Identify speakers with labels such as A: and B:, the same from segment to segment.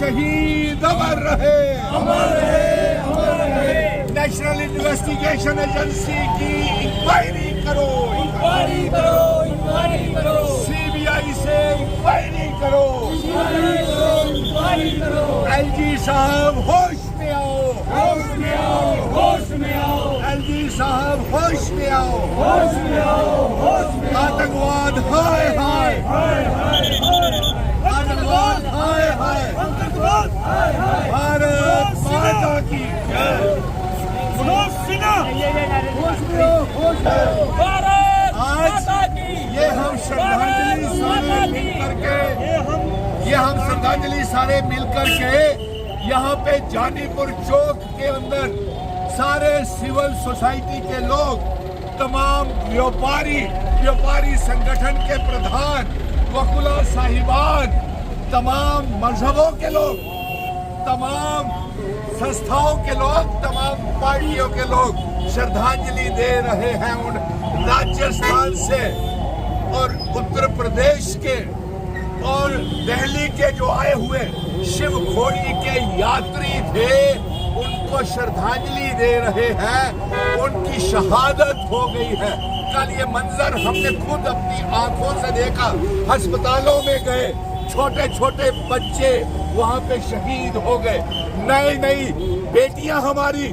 A: शहीद अमर रहे,
B: अमर रहे, अमर रहे।
A: नेशनल इन्वेस्टिगेशन एजेंसी की इंक्वायरी करो,
B: इंक्वायरी करो, इंक्वायरी करो।
A: सीबीआई से इंक्वायरी करो,
B: इंक्वायरी करो।
A: एलजी साहब होश में आओ,
B: होश में आओ, होश में आओ।
A: एलजी साहब होश में आओ,
B: होश में आओ, होश में आओ।
A: आतंकवाद हाय हाय,
B: हाय हाय हाय।
A: आतंकवाद हाय हाय,
B: आतंकवाद हाय हाय।
A: भारत माता की जय।
B: मनोज सिन्हा
A: होश में आओ, होश में आओ।
B: भारत
A: आज
B: माता की
A: ये हम श्रद्धांजलि सारे मिलकर के, ये हम श्रद्धांजलि सारे मिलकर के यहाँ पे जानीपुर चौक के अंदर सारे सिविल सोसाइटी के लोग, तमाम व्यापारी संगठन के प्रधान, वकुला साहिबान, तमाम मजहबों के लोग, तमाम संस्थाओं के लोग, तमाम पार्टियों के लोग श्रद्धांजलि दे रहे हैं उन राजस्थान से और उत्तर प्रदेश के और दिल्ली के जो आए हुए शिव खोड़ी के यात्री थे, उनको श्रद्धांजलि दे रहे हैं। उनकी शहादत हो गई है। कल ये मंजर हमने खुद अपनी आंखों से देखा। अस्पतालों में गए, छोटे छोटे बच्चे वहां पे शहीद हो गए। नई नई बेटियां हमारी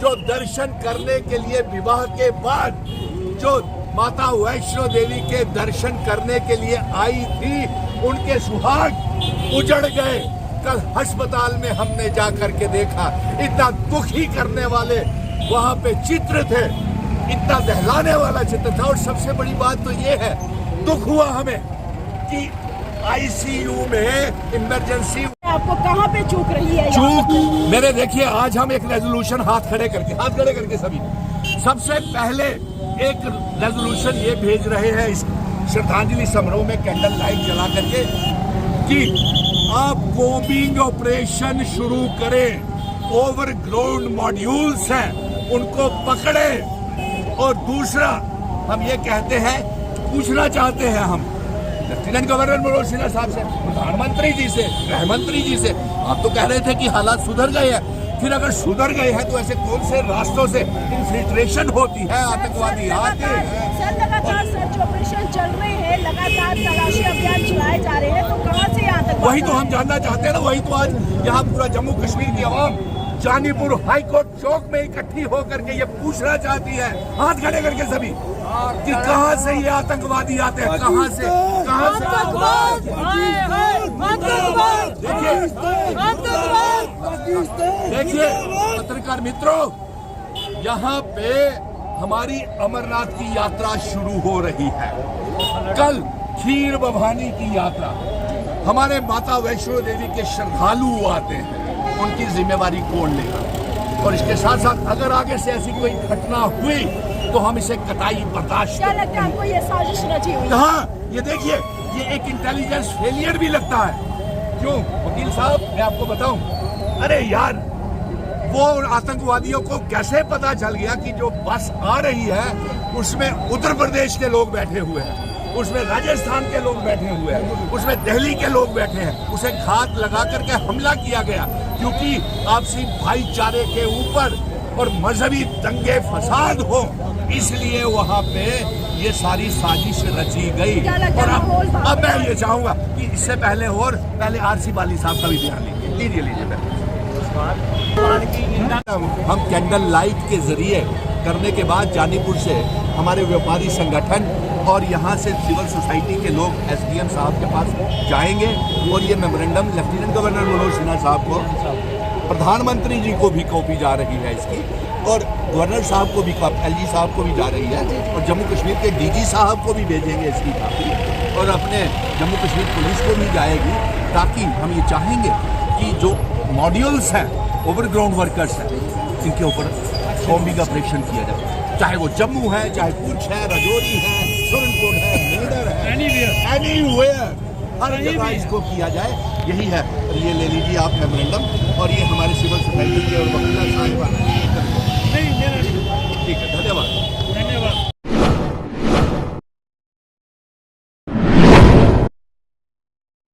A: जो दर्शन करने के लिए विवाह के बाद जो माता वैष्णो देवी के दर्शन करने के लिए आई थी, उनके सुहाग उजड़ गए। कल अस्पताल में हमने जाकर के देखा, इतना दुखी करने वाले वहां पे चित्र थे, इतना दहलाने वाला चित्र था। और सबसे बड़ी बात तो ये है, दुख हुआ हमें कि आईसीयू में इमरजेंसी।
C: आपको कहाँ पे चूक रही है?
A: चूक मेरे देखिए, आज हम एक रेजोल्यूशन हाथ खड़े करके सभी सबसे पहले एक रेजोल्यूशन ये भेज रहे हैं इस श्रद्धांजलि समारोह में कैंडल लाइट जला करके कि आप बॉम्बिंग ऑपरेशन शुरू करें। ओवरग्राउंड मॉड्यूल्स हैं, उनको पकड़े। और दूसरा हम ये कहते हैं, पूछना चाहते हैं हम लेफ्टिनेंट गवर्नर मनोज सिन्हा साहब से, प्रधानमंत्री जी से, गृह मंत्री जी से, आप तो कह रहे थे कि हालात सुधर गए हैं। फिर अगर सुधर गए हैं तो ऐसे कौन से रास्तों से इन्फिल्ट्रेशन होती है? आतंकवादी आते हैं।
C: सर लगातार सर्च ऑपरेशन चल रहे हैं, लगातार तलाशी अभियान चलाए जा रहे हैं, तो कहाँ से आतंकवाद?
A: वही तो हम जानना चाहते हैं ना। वही तो आज यहाँ पूरा जम्मू कश्मीर की आवाम जानीपुर हाईकोर्ट चौक में इकट्ठी होकर के ये पूछना चाहती है, हाथ खड़े करके सभी, कि कहाँ से ये आतंकवादी आते हैं, कहाँ से? देखिए पत्रकार मित्रों, यहाँ पे हमारी अमरनाथ की यात्रा शुरू हो रही है। कल खीर भवानी की यात्रा, हमारे माता वैष्णो देवी के श्रद्धालु आते हैं, उनकी जिम्मेवारी कौन लेगा? और इसके साथ साथ अगर आगे से ऐसी कोई घटना हुई तो हम इसे कतई बर्दाश्त।
C: क्या लगता है आपको ये साजिश रची हुई?
A: हाँ, ये देखिए, ये एक इंटेलिजेंस फेलियर भी लगता है। क्यों वकील साहब, मैं आपको बताऊं, अरे यार, वो आतंकवादियों को कैसे पता चल गया कि जो बस आ रही है उसमें उत्तर प्रदेश के लोग बैठे हुए हैं, उसमें राजस्थान के लोग बैठे हुए हैं, उसमें दिल्ली के लोग बैठे हैं। उसे घात लगा करके हमला किया गया क्योंकि आपसी भाईचारे के ऊपर और मजहबी दंगे फसाद हो, इसलिए वहां पे ये सारी साजिश रची गई। और अब मैं ये चाहूंगा कि इससे पहले आरसी बाली साहब का भी ध्यान लीजिए। हम कैंडल लाइट के जरिए करने के बाद जानीपुर से हमारे व्यापारी संगठन और यहाँ से सिविल सोसाइटी के लोग एसडीएम साहब के पास जाएंगे और ये memorandum lieutenant governor Manoj Sinha साहब को, प्रधानमंत्री जी को भी कॉपी जा रही है इसकी, और गवर्नर साहब को भी, एलजी साहब को भी जा रही है, और जम्मू कश्मीर के डीजी साहब को भी भेजेंगे इसकी कॉपी, और अपने जम्मू कश्मीर पुलिस को भी जाएगी, ताकि हम ये चाहेंगे कि जो मॉड्यूल्स हैं, ओवरग्राउंड वर्कर्स हैं, इनके ऊपर बॉम्बिंग ऑपरेशन किया जाए। चाहे वो जम्मू है, चाहे पुंछ है, राजौरी है, सुरनकोट है, मेडर है, एनीवेयर, हर जगह इसको किया जाए। यही है, ये ले लीजिए आप मेमोरेंडम, और ये हमारे सिविल सोसाइटी के और वकील साहिबान